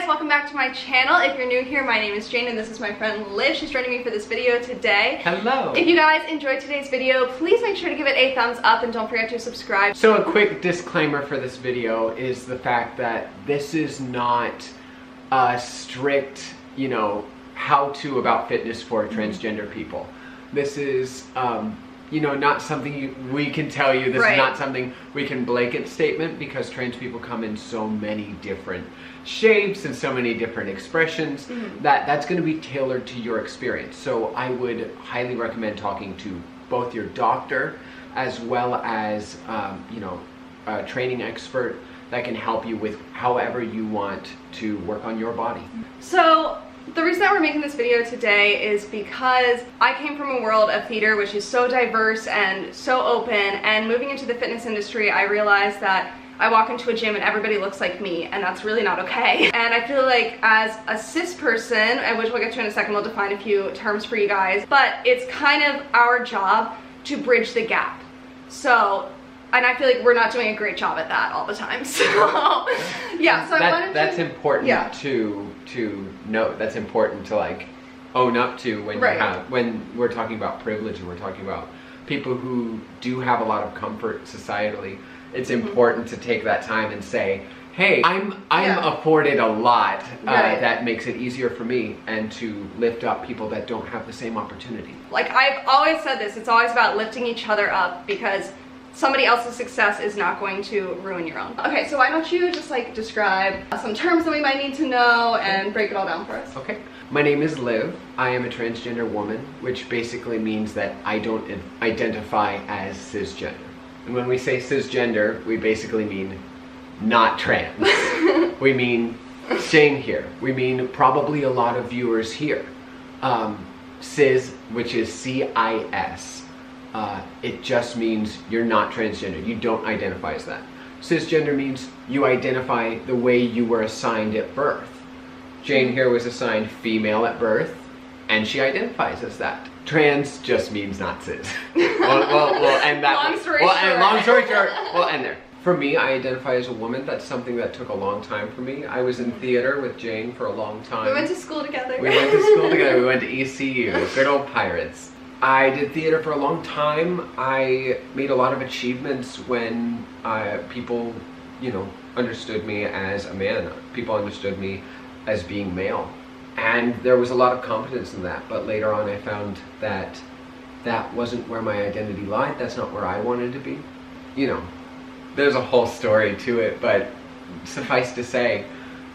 guys, welcome back to my channel. If you're new here, my name is Jane and this is my friend Liv. She's joining me for this video today. Hello. If you guys enjoyed today's video, please make sure to give it a thumbs up and don't forget to subscribe. So a quick disclaimer for this video is the fact that this is not a strict, how-to about fitness for transgender people. This is, not something we can tell you. This is not something we can blanket statement because trans people come in so many different shapes and so many different expressions that's going to be tailored to your experience. So I would highly recommend talking to both your doctor as well as, a training expert that can help you with however you want to work on your body. So the reason that we're making this video today is because I came from a world of theater which is so diverse and so open, and moving into the fitness industry I realized that I walk into a gym and everybody looks like me, and that's really not okay. And I feel like as a cis person, and which we'll get to in a second, we'll define a few terms for you guys, but it's kind of our job to bridge the gap. So, and I feel like we're not doing a great job at that all the time. So, yeah, so I wanted to... That's important to note. That's important to own up to when when we're talking about privilege and we're talking about people who do have a lot of comfort societally. It's important to take that time and say, hey, I'm afforded a lot that makes it easier for me, and to lift up people that don't have the same opportunity. Like I've always said this, it's always about lifting each other up because somebody else's success is not going to ruin your own. Okay, so why don't you just describe some terms that we might need to know and break it all down for us. Okay. My name is Liv. I am a transgender woman, which basically means that I don't identify as cisgender. And when we say cisgender, we basically mean not trans. We mean Jane here. We mean probably a lot of viewers here. Cis, which is C-I-S. It just means you're not transgender. You don't identify as that. Cisgender means you identify the way you were assigned at birth. Jane here was assigned female at birth, and she identifies as that. Trans just means not cis. We'll end that. Long story short. Long story short, we'll end there. For me, I identify as a woman. That's something that took a long time for me. I was in theater with Jane for a long time. We went to school together. We went to school together. We went to ECU, good old Pirates. I did theater for a long time. I made a lot of achievements when people, understood me as a man. People understood me as being male. And there was a lot of confidence in that, but later on I found that that wasn't where my identity lied. That's not where I wanted to be. There's a whole story to it, but suffice to say,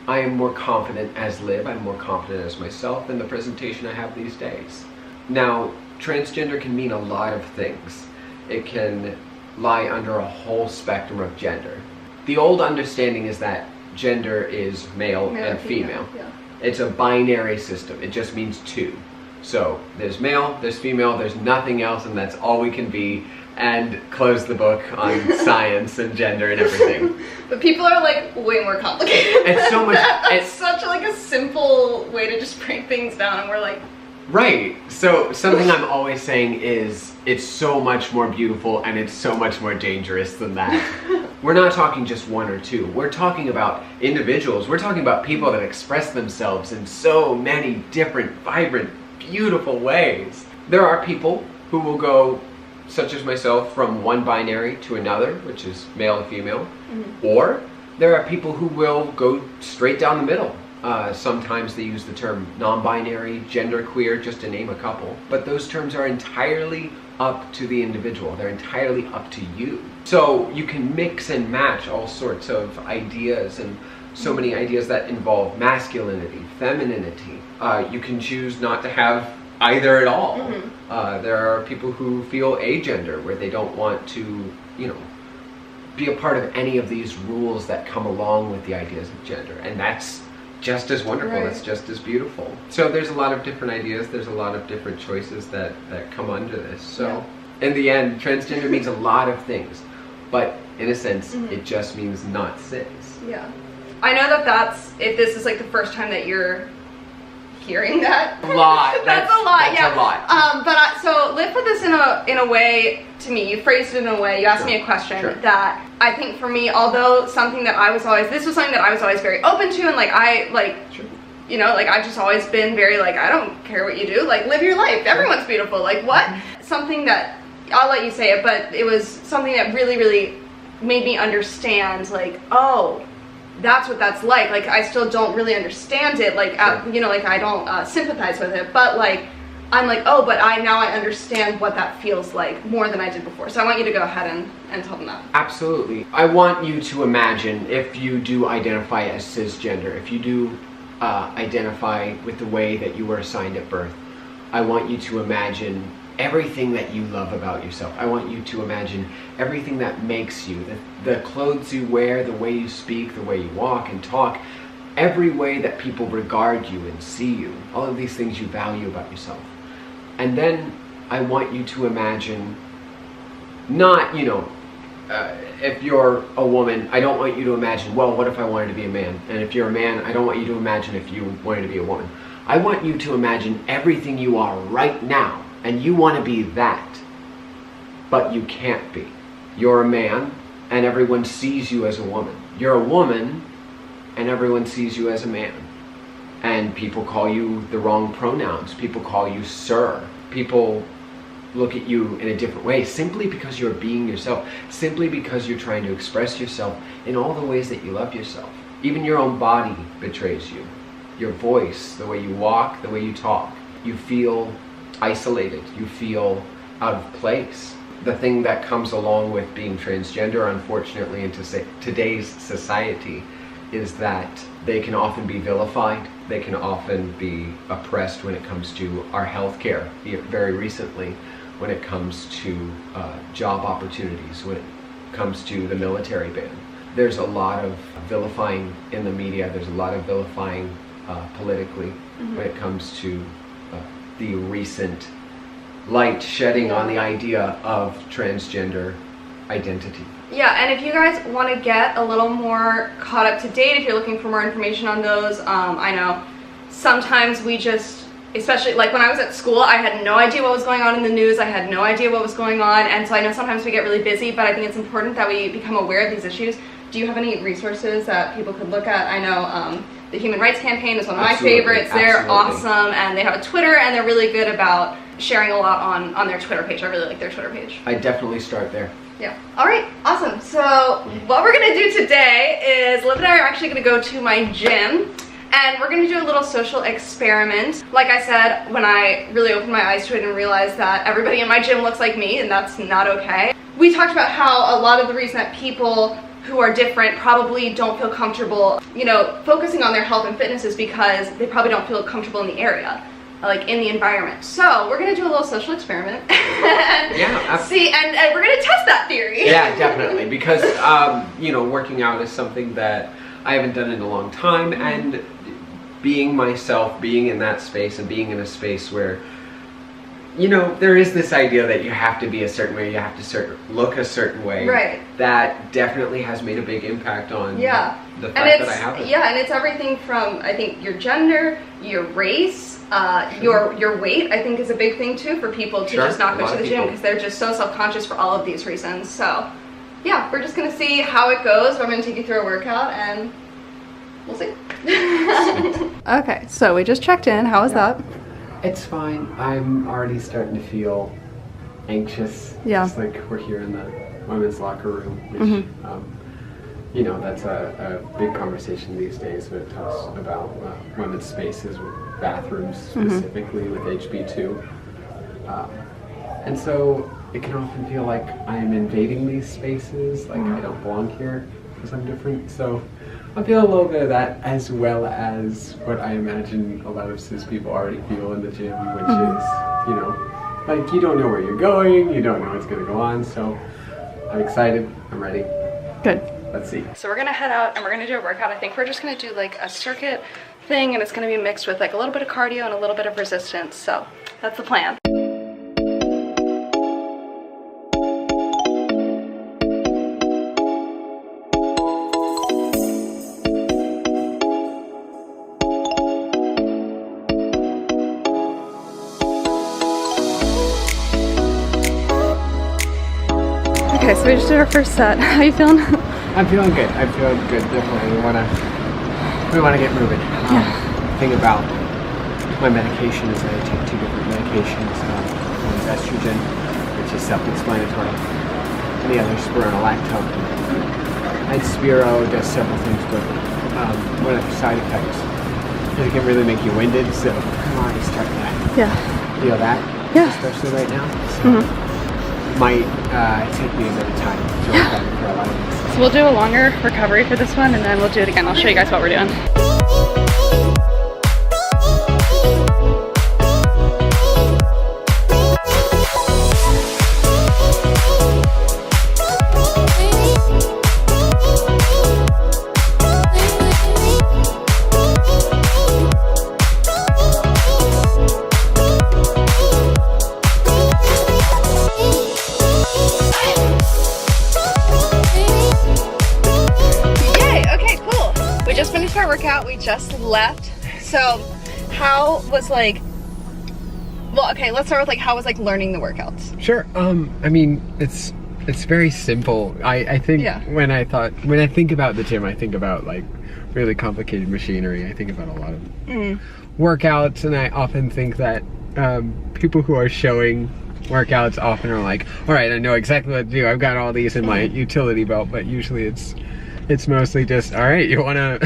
I am more confident as Liv, I'm more confident as myself in the presentation I have these days. Now, transgender can mean a lot of things. It can lie under a whole spectrum of gender. The old understanding is that gender is male and female. Yeah. It's a binary system. It just means two. So there's male, there's female, there's nothing else, and that's all we can be, and close the book on science and gender and everything. But people are way more complicated. It's so much. It's such a simple way to just break things down, and we're like. Right. So something I'm always saying is it's so much more beautiful and it's so much more dangerous than that. We're not talking just one or two. We're talking about individuals. We're talking about people that express themselves in so many different, vibrant, beautiful ways. There are people who will go, such as myself, from one binary to another, which is male and female. Or there are people who will go straight down the middle. Sometimes they use the term non-binary, genderqueer, just to name a couple. But those terms are entirely up to the individual. They're entirely up to you. So you can mix and match all sorts of ideas, and so many ideas that involve masculinity, femininity. You can choose not to have either at all. There are people who feel agender, where they don't want to, be a part of any of these rules that come along with the ideas of gender. And that's just as wonderful, It's just as beautiful. So there's a lot of different ideas, there's a lot of different choices that come under this. So in the end, transgender means a lot of things, but in a sense, it just means not cis. Yeah. I know that if this is the first time that you're hearing that. A lot. That's a lot. That's Yeah. a lot. So Liv put this in a way to me. You phrased it in a way. You asked me a question that I think for me, although this was something that I was always very open to, and you know, like I've just always been very like, I don't care what you do, like live your life. Everyone's beautiful. Like what? Something that I'll let you say it, but it was something that really, really made me understand, like, oh, that's what that's like. Like I still don't really understand it, like you know, like I don't sympathize with it, but like I'm like, oh, but now I understand what that feels like more than I did before. So I want you to go ahead and tell them that. Absolutely. I want you to imagine, if you do identify as cisgender, if you do identify with the way that you were assigned at birth, I want you to imagine everything that you love about yourself. I want you to imagine everything that makes you, the clothes you wear, the way you speak, the way you walk and talk, every way that people regard you and see you, all of these things you value about yourself. And then I want you to imagine, not, you know, if you're a woman, I don't want you to imagine, well, what if I wanted to be a man? And if you're a man, I don't want you to imagine if you wanted to be a woman. I want you to imagine everything you are right now. And you want to be that, but you can't be. You're a man, and everyone sees you as a woman. You're a woman, and everyone sees you as a man. And people call you the wrong pronouns. People call you sir. People look at you in a different way simply because you're being yourself, simply because you're trying to express yourself in all the ways that you love yourself. Even your own body betrays you. Your voice, the way you walk, the way you talk. You feel isolated, you feel out of place. The thing that comes along with being transgender, unfortunately, in today's society, is that they can often be vilified, they can often be oppressed when it comes to our health care, very recently when it comes to job opportunities, when it comes to the military ban. There's a lot of vilifying in the media, there's a lot of vilifying politically when it comes to the recent light shedding on the idea of transgender identity. Yeah, and if you guys want to get a little more caught up to date, if you're looking for more information on those, I know sometimes we just, especially like when I was at school, I had no idea what was going on in the news, I had no idea what was going on, and so I know sometimes we get really busy, but I think it's important that we become aware of these issues. Do you have any resources that people could look at? I know the Human Rights Campaign is one of my favorites. They're awesome, and they have a Twitter, and they're really good about sharing a lot on their Twitter page. I really like their Twitter page. I definitely start there. Yeah. All right, awesome. So what we're gonna do today is Liv and I are actually gonna go to my gym, and we're gonna do a little social experiment. Like I said, when I really opened my eyes to it and realized that everybody in my gym looks like me, and that's not okay. We talked about how a lot of the reason that people who are different probably don't feel comfortable, you know, focusing on their health and fitness is because they probably don't feel comfortable in the area, like in the environment. So we're gonna do a little social experiment and see, and we're gonna test that theory. Yeah, definitely, because you know, working out is something that I haven't done in a long time, and being myself, being in that space, and being in a space where, you know, there is this idea that you have to be a certain way, you have to look a certain way. Right. That definitely has made a big impact on the fact that I have it. Yeah, and it's everything from, I think, your gender, your race, your weight, I think is a big thing too for people to just not go to the gym because they're just so self-conscious for all of these reasons. So, yeah, we're just gonna see how it goes. I'm gonna take you through a workout and we'll see. Okay, so we just checked in. How was that? It's fine. I'm already starting to feel anxious. Yeah. It's like we're here in the women's locker room, which, you know, that's a big conversation these days when it talks about women's spaces, bathrooms specifically with HB2. And so it can often feel like I'm invading these spaces, like I don't belong here because I'm different. So I feel a little bit of that, as well as what I imagine a lot of cis people already feel in the gym, which is, you know, like you don't know where you're going, you don't know what's going to go on. So I'm excited, I'm ready. Good. Let's see. So we're gonna head out and we're gonna do a workout. I think we're just gonna do like a circuit thing, and it's gonna be mixed with like a little bit of cardio and a little bit of resistance. So that's the plan. So we just did our first set. How you feeling? I'm feeling good. I'm feeling good. Definitely. We wanna get moving. The thing about my medication is that I take 2 different medications. One's estrogen, which is self-explanatory, and the other is spironolactone. And Spiro does several things, but one of the side effects is it can really make you winded. So I'm already starting to feel that. Yeah. Especially right now. So might take me a bit of time to recover for a lot of this. So we'll do a longer recovery for this one, and then we'll do it again. I'll show you guys what we're doing. Our workout, we just left. So how was like, well, okay, let's start with like how was like learning the workouts? Sure. I mean, it's very simple. I think when I think about the gym, I think about like really complicated machinery. I think about a lot of workouts, and I often think that people who are showing workouts often are like, all right, I know exactly what to do. I've got all these in my utility belt, but usually it's mostly just, all right, you wanna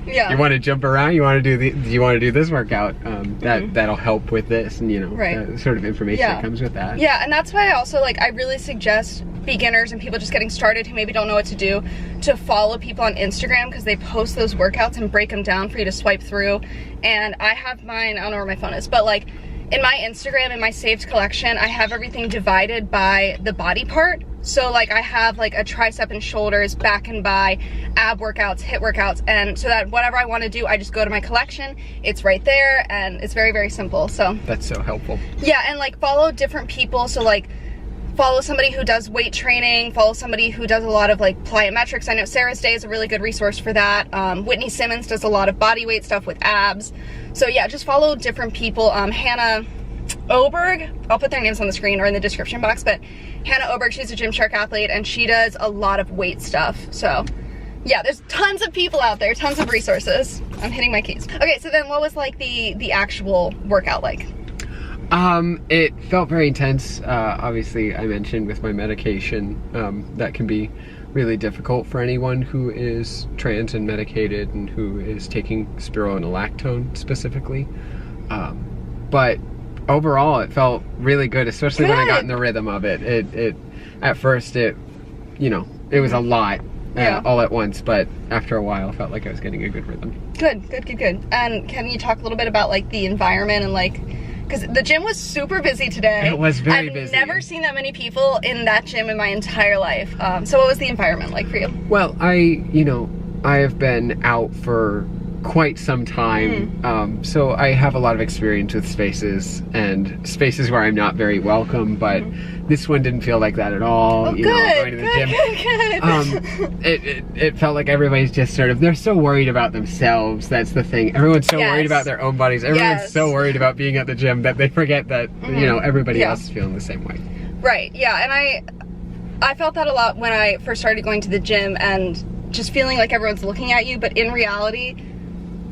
you want to jump around, you want to do this workout, that'll help with this, and the sort of information that comes with that. Yeah, and that's why I also I really suggest beginners and people just getting started who maybe don't know what to do to follow people on Instagram, because they post those workouts and break them down for you to swipe through. And I have mine, I don't know where my phone is, but like in my Instagram, in my saved collection, I have everything divided by the body part. So like I have like a tricep and shoulders, back and bi, ab workouts, hip workouts, and so that whatever I want to do, I just go to my collection, it's right there, and it's very, very simple. So that's so helpful. Yeah, and like follow different people. So like follow somebody who does weight training, follow somebody who does a lot of like plyometrics. I know Sarah's Day is a really good resource for that. Whitney Simmons does a lot of body weight stuff with abs. So yeah, just follow different people. Hannah Oberg, I'll put their names on the screen or in the description box, but Hannah Oberg, she's a Gymshark athlete, and she does a lot of weight stuff. So yeah, there's tons of people out there, tons of resources. I'm hitting my keys. Okay, so then what was like the actual workout like? It felt very intense. Obviously I mentioned with my medication, that can be really difficult for anyone who is trans and medicated and who is taking spironolactone specifically. But overall it felt really good, especially when I got in the rhythm of it. It at first it was a lot all at once, but after a while I felt like I was getting a good rhythm. Good. And can you talk a little bit about like the environment and like, because the gym was super busy today. It was very busy. I've never seen that many people in that gym in my entire life. So what was the environment like for you? Well, I have been out for quite some time, so I have a lot of experience with spaces and spaces where I'm not very welcome, but this one didn't feel like that at all. Going to the gym. It felt like everybody's just sort of, they're so worried about themselves. That's the thing. Everyone's so worried about their own bodies. Everyone's so worried about being at the gym that they forget that everybody else is feeling the same way. Right. Yeah, and I felt that a lot when I first started going to the gym, and just feeling like everyone's looking at you, but in reality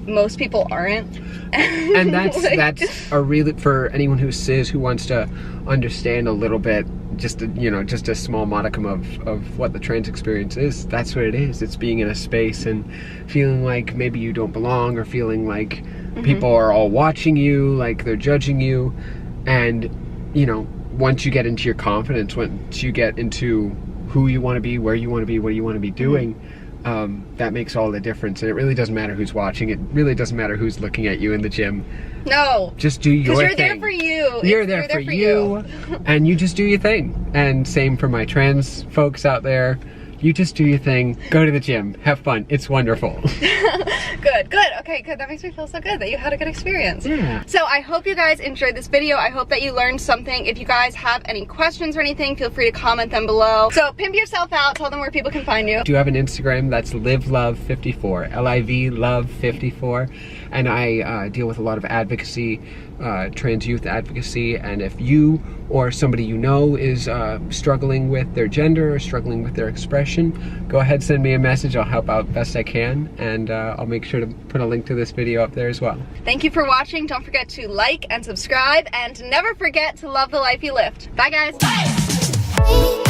most people aren't. And that's a really, for anyone who's cis, who wants to understand a little bit, just a small modicum of what the trans experience is. That's what it is. It's being in a space and feeling like maybe you don't belong, or feeling like people are all watching you, like they're judging you. And once you get into your confidence, once you get into who you want to be, where you want to be, what you want to be doing, that makes all the difference. And it really doesn't matter who's watching. It really doesn't matter who's looking at you in the gym. No. Just do your thing. Because you're there for you. You're there for you. And you just do your thing. And same for my trans folks out there. You just do your thing, go to the gym, have fun. It's wonderful. Good, good. Okay, good. That makes me feel so good that you had a good experience. Yeah. So I hope you guys enjoyed this video. I hope that you learned something. If you guys have any questions or anything, feel free to comment them below. So pimp yourself out. Tell them where people can find you. Do you have an Instagram? That's livelove54, L-I-V love54. And I deal with a lot of advocacy, trans youth advocacy. And if you or somebody you know is struggling with their gender or struggling with their expression, go ahead, send me a message. I'll help out best I can. And I'll make sure to put a link to this video up there as well. Thank you for watching. Don't forget to like and subscribe, and never forget to love the life you lived. Bye guys. Bye.